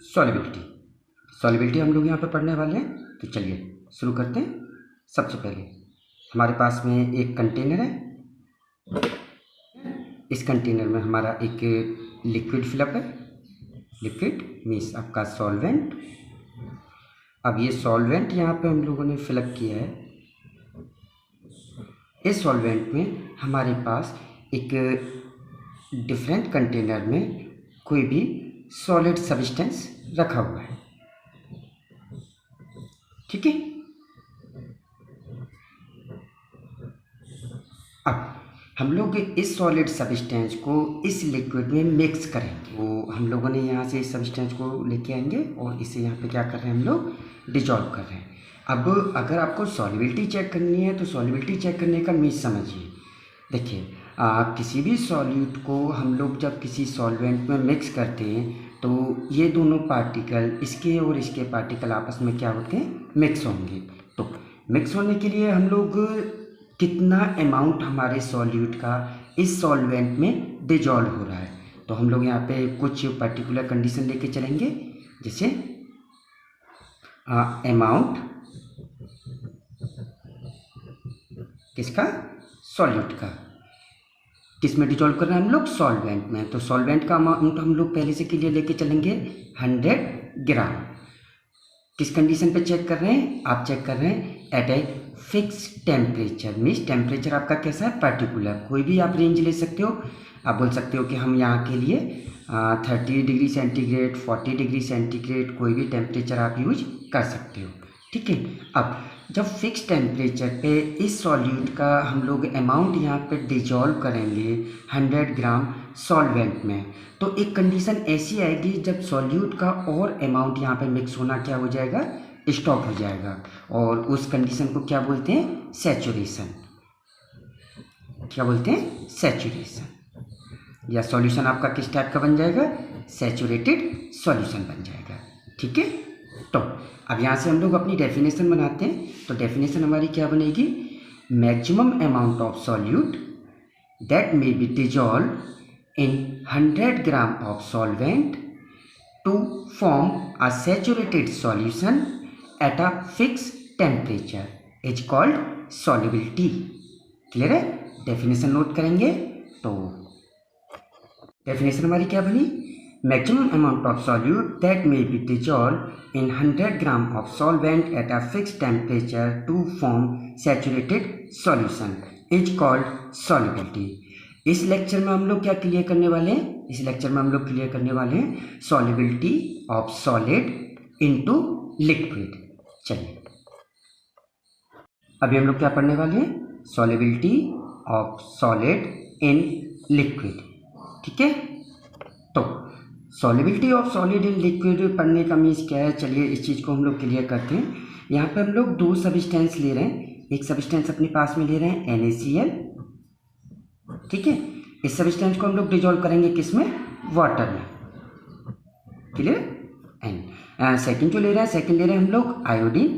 Solubility. Solubility हम लोग यहाँ पे पढ़ने वाले हैं, तो चलिए शुरू करते हैं। सबसे पहले हमारे पास में एक कंटेनर है। इस कंटेनर में हमारा एक लिक्विड फिलअप है। लिक्विड मीन्स आपका सॉल्वेंट। अब ये सॉल्वेंट यहाँ पे हम लोगों ने फिलअप किया है। इस सॉल्वेंट में हमारे पास एक डिफरेंट कंटेनर में कोई भी सॉलिड सब्सटेंस रखा हुआ है, ठीक है। अब हम लोग इस सॉलिड सब्सटेंस को इस लिक्विड में मिक्स करेंगे। तो हम लोगों ने यहाँ से इस सब्सटेंस को लेके आएंगे और इसे यहाँ पे क्या कर रहे हैं, हम लोग डिजॉल्व कर रहे हैं। अब अगर आपको सॉलिबिलिटी चेक करनी है तो सॉलिबिलिटी चेक करने का मीन्स समझिए। देखिए, किसी भी सॉल्यूट को हम लोग जब किसी सॉल्वेंट में मिक्स करते हैं तो ये दोनों पार्टिकल, इसके और इसके पार्टिकल आपस में क्या होते हैं, मिक्स होंगे। तो मिक्स होने के लिए हम लोग कितना अमाउंट हमारे सॉल्यूट का इस सॉल्वेंट में डिजॉल्व हो रहा है, तो हम लोग यहाँ पे कुछ पर्टिकुलर कंडीशन लेके चलेंगे। जैसे अमाउंट किसका, सॉल्यूट का, किस में डिजॉल्व कर रहे हैं हम लोग, सॉल्वेंट में। तो सॉल्वेंट का अमाउंट हम लोग पहले से के लिए लेके चलेंगे 100 ग्राम। किस कंडीशन पे चेक कर रहे हैं, आप चेक कर रहे हैं at a fix temperature. Means temperature आपका कैसा है, पर्टिकुलर। कोई भी आप रेंज ले सकते हो। आप बोल सकते हो कि हम यहाँ के लिए 30 डिग्री सेंटीग्रेड, 40 डिग्री सेंटीग्रेड, कोई भी टेम्परेचर आप यूज कर सकते हो, ठीक है। अब जब फिक्स टेम्परेचर पे इस सॉल्यूट का हम लोग अमाउंट यहाँ पे डिजॉल्व करेंगे 100 ग्राम सॉल्वेंट में, तो एक कंडीशन ऐसी आएगी जब सॉल्यूट का और अमाउंट यहाँ पे मिक्स होना क्या हो जाएगा, स्टॉप हो जाएगा। और उस कंडीशन को क्या बोलते हैं, सैचुरेशन। क्या बोलते हैं, सैचुरेशन। या सॉल्यूशन आपका किस टाइप का बन जाएगा, सैचुरेटेड सॉल्यूशन बन जाएगा, ठीक है। तो अब यहाँ से हम लोग अपनी डेफिनेशन बनाते हैं। तो डेफिनेशन हमारी क्या बनेगी, maximum amount of solute that may be dissolve in 100 gram of solvent to form a saturated solution at a fix temperature is called solubility. Clear है। डेफिनेशन नोट करेंगे तो डेफिनेशन हमारी क्या बनी, maximum amount of solute that may be dissolve in 100 gram of solvent at a fix temperature to form saturated solution is called solubility. इस lecture में हम लोग क्या क्लियर करने वाले हैं, इस लेक्चर में हम लोग क्लियर करने वाले हैं solubility of solid into liquid. चलिए अभी हम लोग क्या पढ़ने वाले हैं, solubility of solid in liquid, ठीक है। तो solubility of solid in liquid पढ़ने का मीन्स क्या है, चलिए इस चीज़ को हम लोग क्लियर करते हैं। यहाँ पे हम लोग दो सब्सटेंस ले रहे हैं। एक सब्सटेंस अपने पास में ले रहे हैं NaCl, ठीक है। इस सब्सटेंस को हम लोग डिजॉल्व करेंगे किस में, वाटर में, क्लियर। एंड सेकेंड जो ले रहे हैं, सेकेंड ले रहे हैं हम लोग आयोडीन,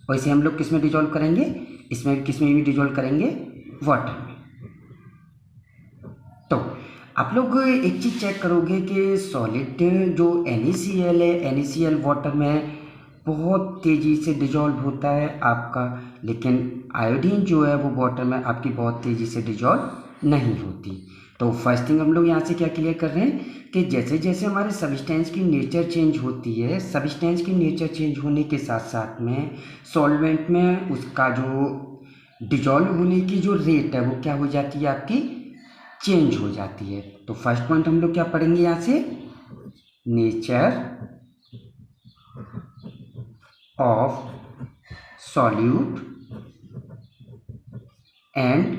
और इसे हम लोग किस में डिजॉल्व करेंगे, इसमें किस में भी डिजॉल्व करेंगे, वाटर में। तो आप लोग एक चीज़ चेक करोगे कि सॉलिड जो NaCl है, NaCl वाटर में बहुत तेज़ी से डिजॉल्व होता है आपका, लेकिन आयोडीन जो है वो वाटर में आपकी बहुत तेज़ी से डिजॉल्व नहीं होती। तो फर्स्ट थिंग हम लोग यहाँ से क्या क्लियर कर रहे हैं कि जैसे जैसे हमारे सब्सटेंस की नेचर चेंज होती है, सब्सटेंस की नेचर चेंज होने के साथ साथ में सॉल्वेंट में उसका जो डिजॉल्व होने की जो रेट है वो क्या हो जाती है, आपकी चेंज हो जाती है। तो फर्स्ट पॉइंट हम लोग क्या पढ़ेंगे यहाँ से, nature of solute and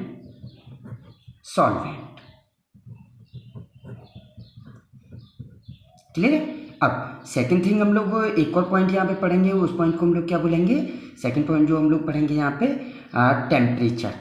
solvent, clear है। अब सेकंड थिंग हम लोग एक और पॉइंट यहाँ पे पढ़ेंगे, उस पॉइंट को हम लोग क्या बोलेंगे, सेकंड पॉइंट जो हम लोग पढ़ेंगे यहाँ पे टेम्परेचर।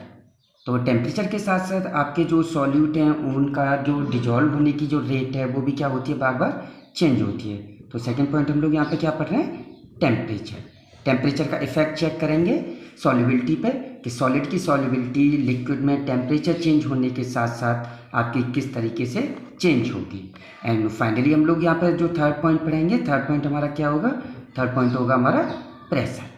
तो टेम्परेचर के साथ साथ आपके जो सॉल्यूट हैं उनका जो डिजॉल्व होने की जो रेट है वो भी क्या होती है, बार बार चेंज होती है। तो सेकंड पॉइंट हम लोग यहाँ पे क्या पढ़ रहे हैं, टेम्परेचर। टेम्परेचर का इफेक्ट चेक करेंगे सॉल्युबिलिटी पे, कि सॉलिड की सॉल्युबिलिटी लिक्विड में टेम्परेचर चेंज होने के साथ साथ आपकी किस तरीके से चेंज होगी। एंड फाइनली हम लोग यहाँ पर जो थर्ड पॉइंट पढ़ेंगे, थर्ड पॉइंट हमारा क्या होगा, थर्ड पॉइंट होगा हमारा प्रेशर।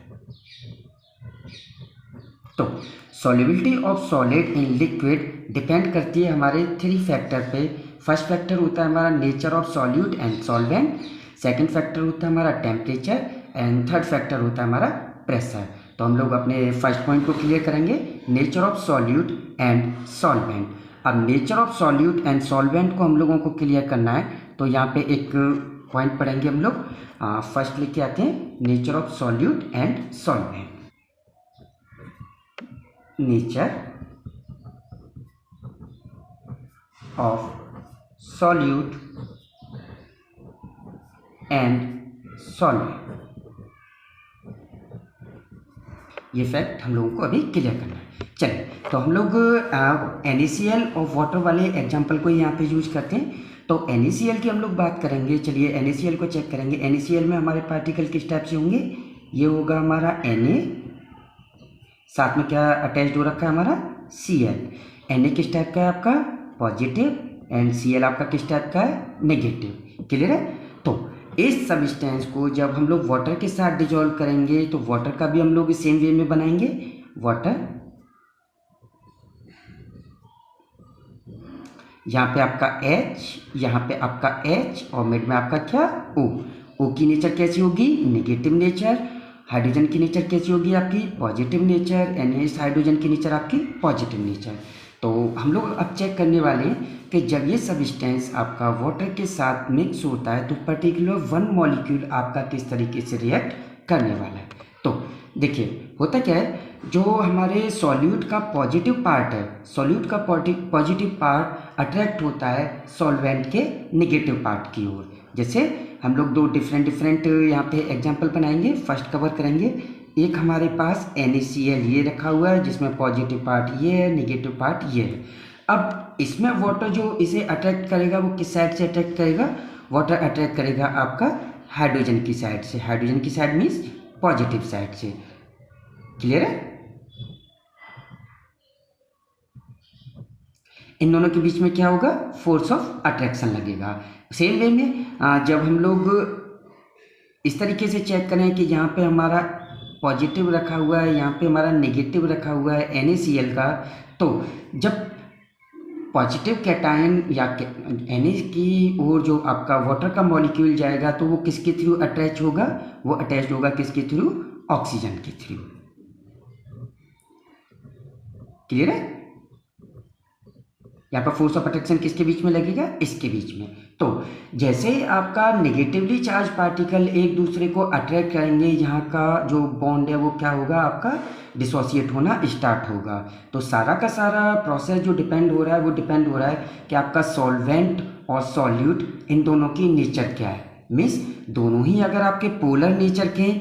तो solubility of solid in liquid depend करती है हमारे 3 फैक्टर पे। फर्स्ट फैक्टर होता है हमारा nature of solute and solvent, second factor होता है हमारा टेम्परेचर, एंड थर्ड फैक्टर होता है हमारा प्रेशर। तो हम लोग अपने फर्स्ट पॉइंट को क्लियर करेंगे, nature of solute and solvent. अब nature of solute and solvent को हम लोगों को क्लियर करना है, तो यहाँ पे एक पॉइंट पढ़ेंगे हम लोग। फर्स्ट लिख के आते हैं nature of solute and solvent. Nature of solute and solvent, ये फैक्ट हम लोगों को अभी क्लियर करना है। चलिए, तो हम लोग NaCl और वाटर वाले एग्जांपल को यहाँ पे यूज करते हैं। तो NaCl की हम लोग बात करेंगे। चलिए NaCl को चेक करेंगे। NaCl में हमारे पार्टिकल किस टाइप से होंगे, ये होगा हमारा Na, साथ में क्या अटैच्ड हो रखा है हमारा Cl। Na किस टाइप का है आपका, पॉजिटिव, एंड Cl आपका किस टाइप का है, नेगेटिव। क्लियर है। तो इस सब्सटेंस को जब हम लोग वाटर के साथ डिजोल्व करेंगे तो वाटर का भी हम लोग सेम वे में बनाएंगे। वाटर, यहाँ पे आपका H, यहाँ पे आपका H और मिड में आपका क्या, O। O की नेचर कैसी होगी, नेगेटिव नेचर। हाइड्रोजन की नेचर कैसी होगी आपकी, पॉजिटिव नेचर। NH हाइड्रोजन की नेचर आपकी पॉजिटिव नेचर। तो हम लोग अब चेक करने वाले हैं कि जब ये सब्सटेंस आपका वाटर के साथ मिक्स होता है तो पर्टिकुलर वन मॉलिक्यूल आपका किस तरीके से रिएक्ट करने वाला है। तो देखिए होता क्या है, जो हमारे सॉल्यूट का पॉजिटिव पार्ट है, सॉल्यूट का पॉजिटिव पार्ट अट्रैक्ट होता है सॉल्वेंट के नेगेटिव पार्ट की ओर। जैसे हम लोग दो डिफरेंट यहाँ पे एग्जांपल बनाएंगे। फर्स्ट कवर करेंगे, एक हमारे पास NaCl ये रखा हुआ है जिसमें पॉजिटिव पार्ट ये है, नेगेटिव पार्ट ये है। अब इसमें वाटर जो इसे अट्रैक्ट करेगा वो किस साइड से अट्रैक्ट करेगा, वाटर अट्रैक्ट करेगा आपका हाइड्रोजन की साइड से। हाइड्रोजन की साइड मीन्स पॉजिटिव साइड से। क्लियर है। इन दोनों के बीच में क्या होगा, फोर्स ऑफ अट्रैक्शन लगेगा। सेम वे में जब हम लोग इस तरीके से चेक करें कि यहाँ पे हमारा पॉजिटिव रखा हुआ है, यहाँ पे हमारा नेगेटिव रखा हुआ है NaCl का, तो जब पॉजिटिव कैटायन या Na की ओर जो आपका वाटर का मॉलिक्यूल जाएगा तो वो किसके थ्रू अटैच होगा, वो अटैच होगा किसके थ्रू, ऑक्सीजन के थ्रू। क्लियर है। यहाँ पर फोर्स ऑफ अट्रैक्शन किसके बीच में लगेगा, इसके बीच में। तो जैसे आपका नेगेटिवली चार्ज पार्टिकल एक दूसरे को अट्रैक्ट करेंगे, यहाँ का जो बॉन्ड है वो क्या होगा, आपका डिसोसिएट होना स्टार्ट होगा। तो सारा का सारा प्रोसेस जो डिपेंड हो रहा है वो डिपेंड हो रहा है कि आपका सॉल्वेंट और सॉल्यूट इन दोनों की नेचर क्या है। मीन्स दोनों ही अगर आपके पोलर नेचर के,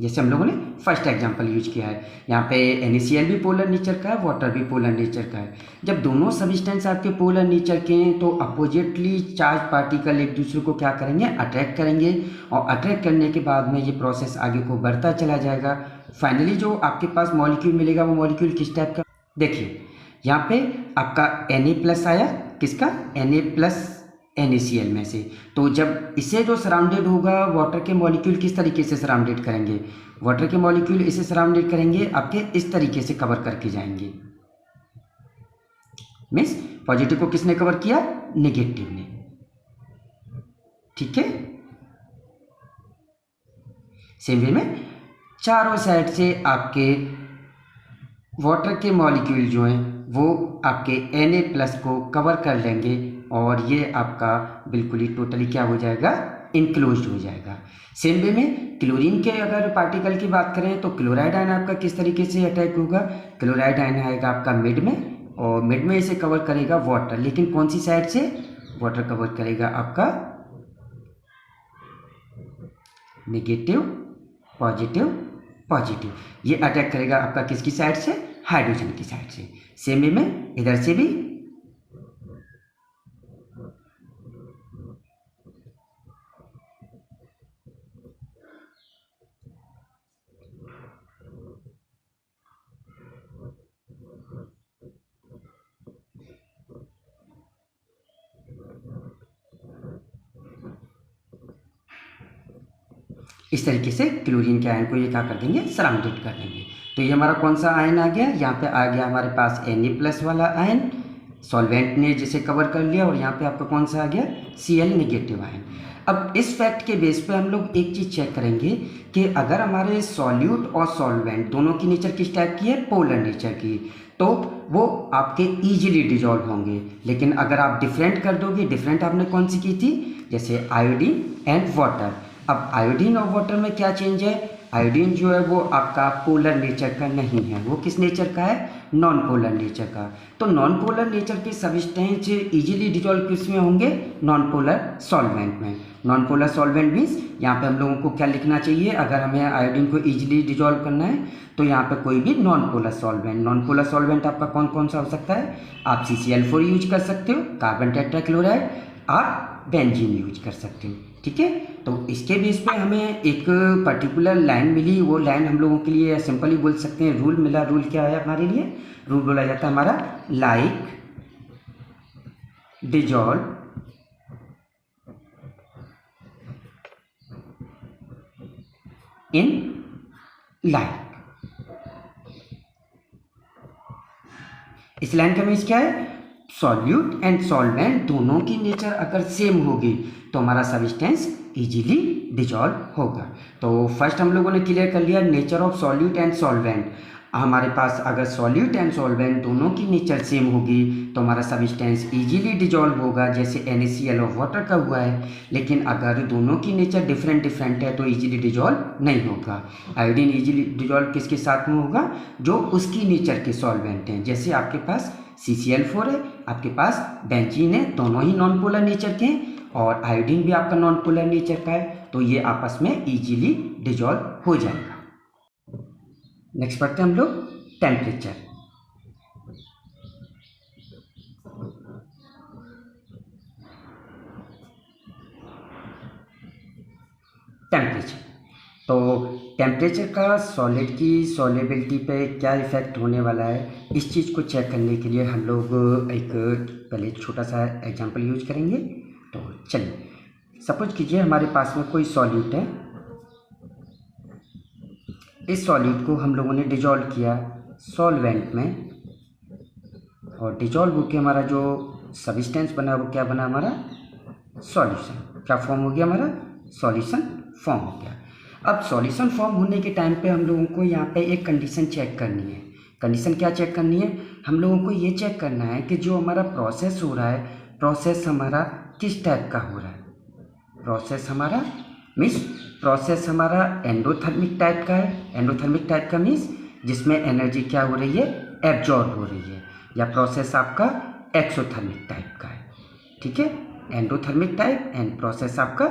जैसे हम लोगों ने फर्स्ट एग्जांपल यूज किया है, यहाँ पे NaCl भी पोलर नेचर का है, वाटर भी पोलर नेचर का है। जब दोनों सब्सटेंस आपके पोलर नेचर के हैं तो अपोजिटली चार्ज पार्टिकल एक दूसरे को क्या करेंगे, अट्रैक्ट करेंगे, और अट्रैक्ट करने के बाद में ये प्रोसेस आगे को बढ़ता चला जाएगा। फाइनली जो आपके पास मॉलिक्यूल मिलेगा वो मॉलिक्यूल किस टाइप का, देखिए यहाँ पे आपका Na+ आया, किसका, Na+ NaCl में से। तो जब इसे जो सराउंडेड होगा वाटर के मॉलिक्यूल किस तरीके से सराउंडेड करेंगे, वाटर के मॉलिक्यूल इसे सराउंडेड करेंगे आपके इस तरीके से कवर करके जाएंगे। मीन्स पॉजिटिव को किसने कवर किया, नेगेटिव ने। ठीक है। सेम वे में चारों साइड से आपके वाटर के मॉलिक्यूल जो हैं वो आपके Na+ को कवर कर लेंगे और ये आपका बिल्कुल ही टोटली क्या हो जाएगा, इनक्लोज्ड हो जाएगा। सेम वे में क्लोरीन के अगर पार्टिकल की बात करें तो क्लोराइड आयन आपका किस तरीके से अटैक होगा, क्लोराइड आयन आएगा आपका मिड में, और मिड में इसे कवर करेगा वाटर, लेकिन कौन सी साइड से, वाटर कवर करेगा आपका नेगेटिव पॉजिटिव पॉजिटिव, ये अटैक करेगा आपका किसकी साइड से, हाइड्रोजन की साइड से। सेम वे में इधर से भी इस तरीके से क्लोरीन के आयन को ये क्या कर देंगे, सराउंडेड कर देंगे। तो ये हमारा कौन सा आयन आ गया, यहाँ पे आ गया हमारे पास Na+ वाला आयन, सॉल्वेंट ने जिसे कवर कर लिया, और यहाँ पे आपका कौन सा आ गया, Cl नेगेटिव आयन। अब इस फैक्ट के बेस पे हम लोग एक चीज़ चेक करेंगे कि अगर हमारे सॉल्यूट और सॉल्वेंट दोनों की नेचर किस टाइप की है, पोलर नेचर की, तो वो आपके ईजिली डिजॉल्व होंगे। लेकिन अगर आप डिफरेंट कर दोगे, डिफरेंट आपने कौन सी की थी, जैसे आयोडीन एंड वाटर। अब आयोडीन और वाटर में क्या चेंज है, आयोडीन जो है वो आपका पोलर नेचर का नहीं है, वो किस नेचर का है, नॉन पोलर नेचर का। तो नॉन पोलर नेचर के सब्सटेंस इजीली डिजॉल्व किस में होंगे, नॉन पोलर सॉल्वेंट में। नॉन पोलर सॉल्वेंट मीन्स यहाँ पे हम लोगों को क्या लिखना चाहिए, अगर हमें आयोडीन को इजीली डिजॉल्व करना है तो यहाँ पे कोई भी non polar solvent, non polar solvent आपका कौन कौन सा हो सकता है, आप CCl4 यूज कर सकते हो, कार्बन टेट्राक्लोराइड, आप बेंजीन यूज कर सकते हो। ठीक है, तो इसके बेस पे हमें एक पर्टिकुलर लाइन मिली, वो लाइन हम लोगों के लिए सिंपली बोल सकते हैं रूल मिला। रूल क्या है हमारे लिए, रूल बोला जाता है हमारा लाइक डिजॉल्व इन लाइक। इस लाइन का मीन्स क्या है, सॉल्यूट एंड सॉल्वेंट दोनों की नेचर अगर सेम होगी तो हमारा सब्सटेंस इजीली डिजॉल्व होगा। तो फर्स्ट हम लोगों ने क्लियर कर लिया nature of solute and solvent. हमारे पास अगर सॉल्यूट एंड सॉल्वेंट दोनों की नेचर सेम होगी तो हमारा सब्सटेंस इजीली डिजॉल्व होगा, जैसे NaCl ऑफ वाटर का हुआ है। लेकिन अगर दोनों की नेचर डिफरेंट है तो इजीली डिजॉल्व नहीं होगा। आयोडीन इजीली डिजॉल्व किसके साथ में होगा, जो उसकी नेचर के सॉल्वेंट हैं, जैसे आपके पास CCl4 है, आपके पास बेंजीन है, दोनों ही नॉन पोलर नेचर के हैं, और आयोडीन भी आपका नॉन पोलर नेचर का है, तो ये आपस में इजीली डिजॉल्व हो जाएगा। नेक्स्ट पढ़ते हैं हम लोग टेम्परेचर। टेम्परेचर, तो टेम्परेचर का सॉलिड की सॉल्युबिलिटी पे क्या इफेक्ट होने वाला है, इस चीज़ को चेक करने के लिए हम लोग एक पहले छोटा सा एग्जांपल यूज करेंगे। तो चलिए सपोज कीजिए हमारे पास में कोई सॉल्यूट है, इस सॉल्यूट को हम लोगों ने डिजॉल्व किया सॉल्वेंट में, और डिजॉल्व होकर हमारा जो सब्सटेंस बना वो क्या बना, हमारा सॉल्यूशन। क्या फॉर्म हो गया, हमारा सॉल्यूशन फॉर्म हो गया। अब सॉल्यूशन फॉर्म होने के टाइम पे हम लोगों को यहाँ पे एक कंडीशन चेक करनी है। कंडीशन क्या चेक करनी है, हम लोगों को ये चेक करना है कि जो हमारा प्रोसेस हो रहा है, प्रोसेस हमारा किस टाइप का हो रहा है। प्रोसेस हमारा मीन्स प्रोसेस हमारा एंडोथर्मिक टाइप का है। एंडोथर्मिक टाइप का मीन्स जिसमें एनर्जी क्या हो रही है, एब्जॉर्ब हो रही है। या प्रोसेस आपका एक्सोथर्मिक टाइप का है। ठीक है, एंडोथर्मिक टाइप एंड प्रोसेस आपका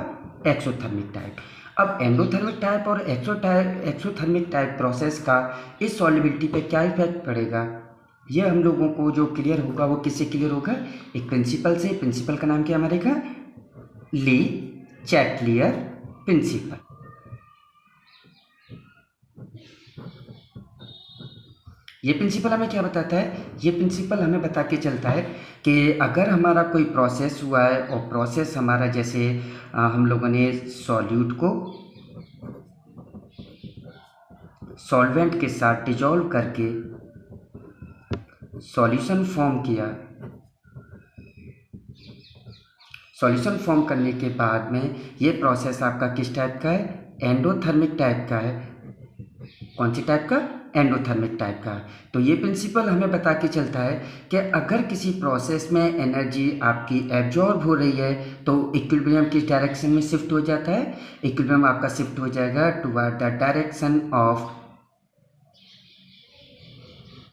एक्सोथर्मिक टाइप। अब एंडोथर्मिक टाइप और एक्सोथर्मिक टाइप प्रोसेस का इस सॉल्युबिलिटी पे क्या इफेक्ट पड़ेगा, ये हम लोगों को जो क्लियर होगा वो किससे क्लियर होगा, एक प्रिंसिपल से। प्रिंसिपल का नाम क्या हमारे का, ली चैटलियर प्रिंसिपल। ये प्रिंसिपल हमें क्या बताता है, ये प्रिंसिपल हमें बता के चलता है कि अगर हमारा कोई प्रोसेस हुआ है और प्रोसेस हमारा जैसे हम लोगों ने सॉल्यूट को सॉल्वेंट के साथ डिजॉल्व करके सॉल्यूशन फॉर्म किया। सॉल्यूशन फॉर्म करने के बाद में ये प्रोसेस आपका किस टाइप का है, एंडोथर्मिक टाइप का है। कौन सी टाइप का, एंडोथर्मिक टाइप का। तो ये प्रिंसिपल हमें बता के चलता है कि अगर किसी प्रोसेस में एनर्जी आपकी एब्जॉर्ब हो रही है तो इक्विलिब्रियम किस डायरेक्शन में शिफ्ट हो जाता है, इक्विलिब्रियम आपका शिफ्ट हो जाएगा टुवर्ड द डायरेक्शन ऑफ,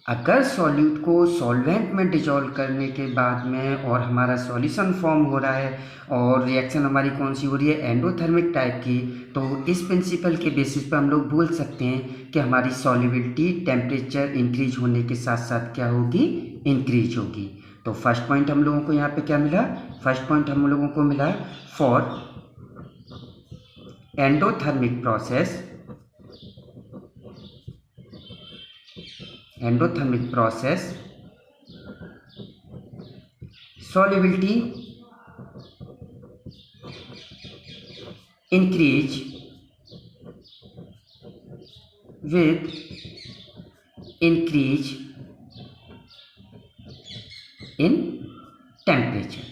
अगर सॉल्यूट को सॉल्वेंट में डिजॉल्व करने के बाद में और हमारा सॉल्यूशन फॉर्म हो रहा है और रिएक्शन हमारी कौन सी हो रही है, एंडोथर्मिक टाइप की, तो इस प्रिंसिपल के बेसिस पे हम लोग बोल सकते हैं कि हमारी सॉल्युबिलिटी टेम्परेचर इंक्रीज होने के साथ साथ क्या होगी, इंक्रीज होगी। तो फर्स्ट पॉइंट हम लोगों को यहाँ पे क्या मिला, फर्स्ट पॉइंट हम लोगों को मिला for endothermic process, endothermic process solubility increase with increase in temperature।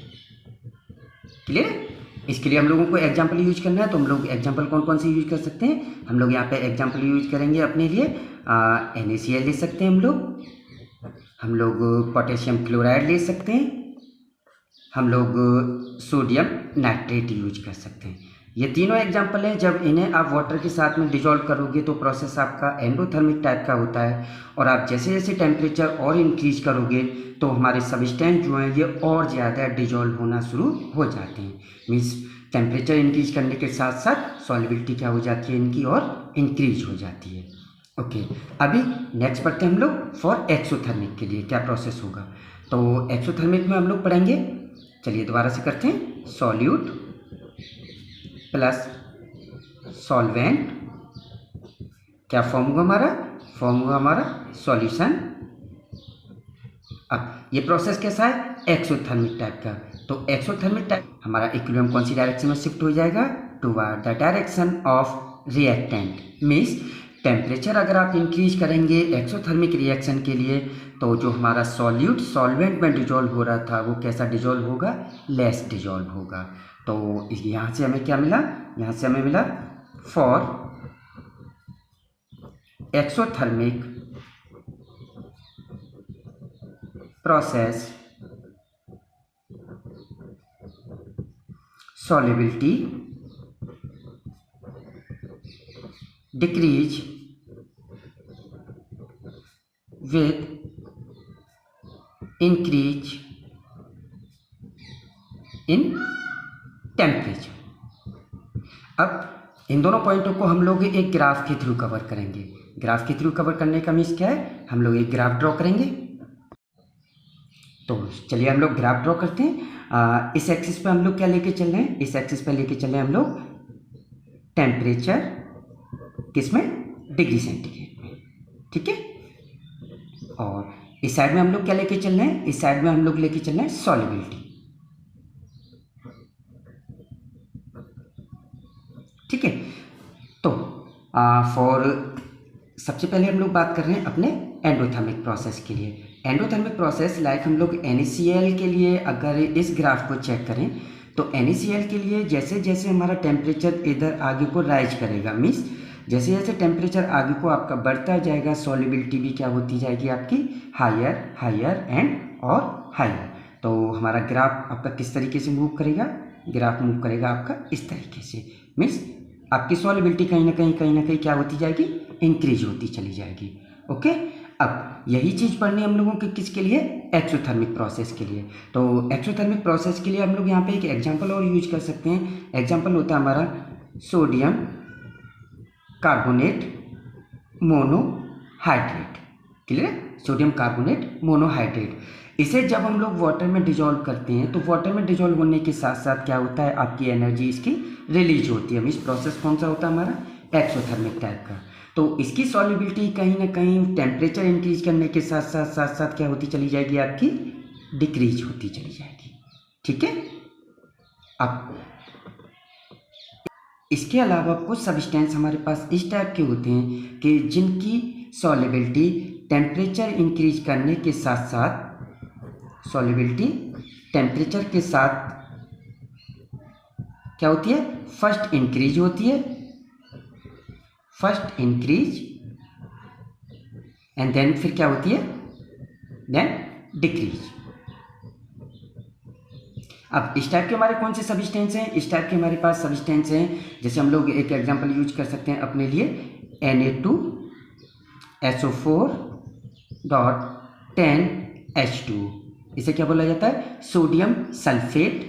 Clear? इसके लिए हम लोगों को एग्जाम्पल यूज करना है, तो हम लोग एग्जाम्पल कौन कौन से यूज कर सकते हैं? हम लोग यहाँ पे एग्जाम्पल यूज करेंगे अपने लिए NaCl ले सकते हैं, हम लोग पोटेशियम क्लोराइड ले सकते हैं, हम लोग सोडियम नाइट्रेट यूज कर सकते हैं। ये तीनों एग्जाम्पल हैं। जब इन्हें आप वाटर के साथ में डिजोल्व करोगे तो प्रोसेस आपका एंडोथर्मिक टाइप का होता है, और आप जैसे जैसे टेम्परेचर और इंक्रीज करोगे तो हमारे सब्सटेंस जो हैं ये और ज़्यादा डिजोल्व होना शुरू हो जाते हैं। मीन्स टेम्परेचर इंक्रीज करने के साथ साथ सॉल्युबिलिटी क्या हो जाती है इनकी, और इंक्रीज हो जाती है। ओके, अभी नेक्स्ट पढ़ते हैं हम लोग फॉर एक्सोथर्मिक के लिए क्या प्रोसेस होगा। तो एक्सोथर्मिक में हम लोग पढ़ेंगे, चलिए दोबारा से करते हैं, सॉल्यूट प्लस सॉल्वेंट, क्या फॉर्म हुआ हमारा? फॉर्म हुआ हमारा सॉल्यूशन। अब ये प्रोसेस कैसा है? एक्सोथर्मिक टाइप का। तो एक्सोथर्मिक टाइप हमारा इक्विलिब्रियम कौन सी डायरेक्शन में शिफ्ट हो जाएगा? Toward the direction of reactant. Means temperature अगर आप इंक्रीज करेंगे एक्सोथर्मिक रिएक्शन के लिए, तो जो हमारा सॉल्यूट सॉल्वेंट में डिजोल्व हो रहा था वो कैसा डिजोल्व होगा? लेस डिजोल्व होगा। तो यहाँ से हमें क्या मिला? यहाँ से हमें मिला for exothermic process solubility decrease with increase in temperature। अब इन दोनों पॉइंटों को हम लोग एक ग्राफ के थ्रू कवर करेंगे। ग्राफ के थ्रू कवर करने का मीन्स क्या है? हम लोग एक ग्राफ ड्रॉ करेंगे। तो चलिए हम लोग ग्राफ ड्रॉ करते हैं। इस एक्सिस पे हम लोग क्या लेके चल रहे हैं? इस एक्सिस पे लेके चल रहे हैं हम लोग टेम्परेचर, किसमें? डिग्री सेंटीग्रेड में, ठीक है। और इस साइड में हम लोग क्या लेके चल रहे हैं? इस साइड में हम लोग लेके चल रहे हैं सॉल्युबिलिटी, ठीक है। तो सबसे पहले हम लोग बात कर रहे हैं अपने एंडोथर्मिक प्रोसेस के लिए। एंडोथर्मिक प्रोसेस लाइक हम लोग NaCl के लिए अगर इस ग्राफ को चेक करें तो NaCl के लिए जैसे जैसे हमारा टेम्परेचर इधर आगे को राइज करेगा, मीन्स जैसे जैसे टेम्परेचर आगे को आपका बढ़ता जाएगा सॉल्युबिलिटी भी क्या होती जाएगी आपकी? हायर हायर एंड और हायर। तो हमारा ग्राफ आपका किस तरीके से मूव करेगा? ग्राफ मूव करेगा आपका इस तरीके से, मीन्स आपकी सॉल्युबिलिटी कहीं ना कहीं क्या होती जाएगी? इंक्रीज होती चली जाएगी। ओके, अब यही चीज़ पढ़नी हम लोगों के किसके लिए? एक्सोथर्मिक प्रोसेस के लिए। तो एक्सोथर्मिक प्रोसेस के लिए हम लोग यहाँ पे एक एग्जांपल और यूज कर सकते हैं। एग्जांपल होता है हमारा sodium carbonate monohydrate. Clear? Sodium carbonate monohydrate. इसे जब हम लोग वाटर में डिजोल्व करते हैं तो वाटर में डिजोल्व होने के साथ साथ क्या होता है? आपकी एनर्जी इसकी रिलीज होती है। इस प्रोसेस कौन सा होता है हमारा? एक्सोथर्मिक टाइप का। तो इसकी सॉल्युबिलिटी कहीं ना कहीं टेम्परेचर इंक्रीज करने के साथ साथ क्या होती चली जाएगी? आपकी डिक्रीज होती चली जाएगी, ठीक है। अब इसके अलावा कुछ सब्सटेंस हमारे पास इस टाइप के होते हैं कि जिनकी सॉल्युबिलिटी टेम्परेचर इंक्रीज करने के साथ साथ सॉल्युबिलिटी टेम्परेचर के साथ क्या होती है? फर्स्ट इंक्रीज होती है, फर्स्ट इंक्रीज एंड देन फिर क्या होती है? Then decrease. अब इस टाइप के हमारे कौन से सब्सटेंस हैं? इस टाइप के हमारे पास सब्सटेंस हैं, जैसे हम लोग एक एग्जांपल यूज कर सकते हैं अपने लिए, Na2SO4.10H2। इसे क्या बोला जाता है? Sodium sulphate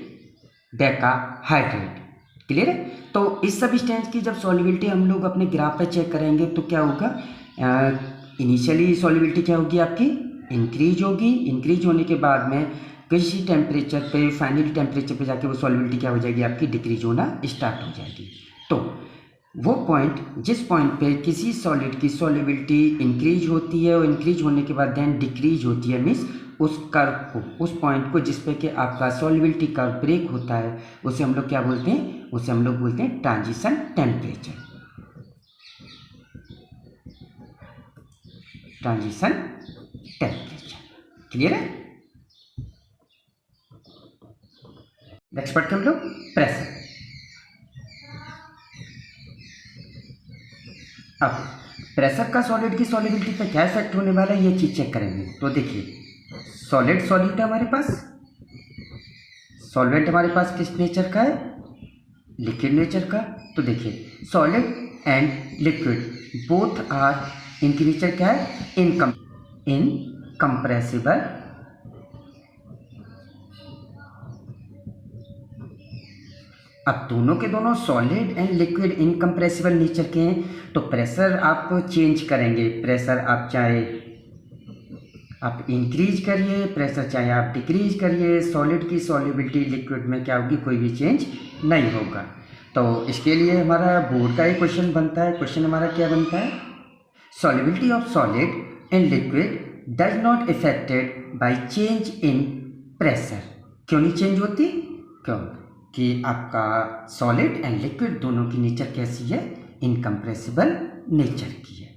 decahydrate. क्लियर है? तो इस सब्सटेंस की जब सॉल्युबिलिटी हम लोग अपने ग्राफ पे चेक करेंगे तो क्या होगा? इनिशियली सॉल्युबिलिटी क्या होगी आपकी? इंक्रीज होगी। इंक्रीज होने के बाद में किसी टेम्परेचर पे, फाइनली टेम्परेचर पे जाके वो सॉल्युबिलिटी क्या हो जाएगी? आपकी डिक्रीज होना स्टार्ट हो जाएगी। तो वो पॉइंट, जिस पॉइंट पे किसी सॉलिड की सॉल्युबिलिटी इंक्रीज होती है और इंक्रीज होने के बाद देन डिक्रीज होती है, मीन्स उस कर्व को, उस पॉइंट को जिस पे कि आपका सॉल्युबिलिटी कर्व ब्रेक होता है, उसे हम लोग क्या बोलते हैं? उसे हम लोग बोलते हैं transition temperature. Transition temperature. Clear है? नेक्स्ट पढ़ते हम लोग प्रेशर। अब प्रेशर का सॉलिड की सॉल्युबिलिटी पे क्या इफेक्ट होने वाला है ये चीज चेक करेंगे। तो देखिए सॉलिड सॉल्यूट है हमारे पास, सॉल्वेंट हमारे पास किस नेचर का है, लिक्विड नेचर का। तो देखिए solid and liquid both are इनकी नेचर क्या है, इनकम्प्रेसिबल। अब दोनों के दोनों solid and liquid incompressible nature के हैं, तो प्रेशर आप चेंज करेंगे। प्रेशर आप चाहे आप इंक्रीज करिए, प्रेशर चाहे आप डिक्रीज करिए, सॉलिड की सॉल्युबिलिटी लिक्विड में क्या होगी, कोई भी चेंज नहीं होगा। तो इसके लिए हमारा बोर्ड का एक क्वेश्चन बनता है। क्वेश्चन हमारा क्या बनता है, solubility of solid and liquid does not affected by change in pressure. क्यों नहीं चेंज होती, क्यों कि आपका सॉलिड एंड लिक्विड दोनों की नेचर कैसी है, इनकम्प्रेसिबल नेचर की है।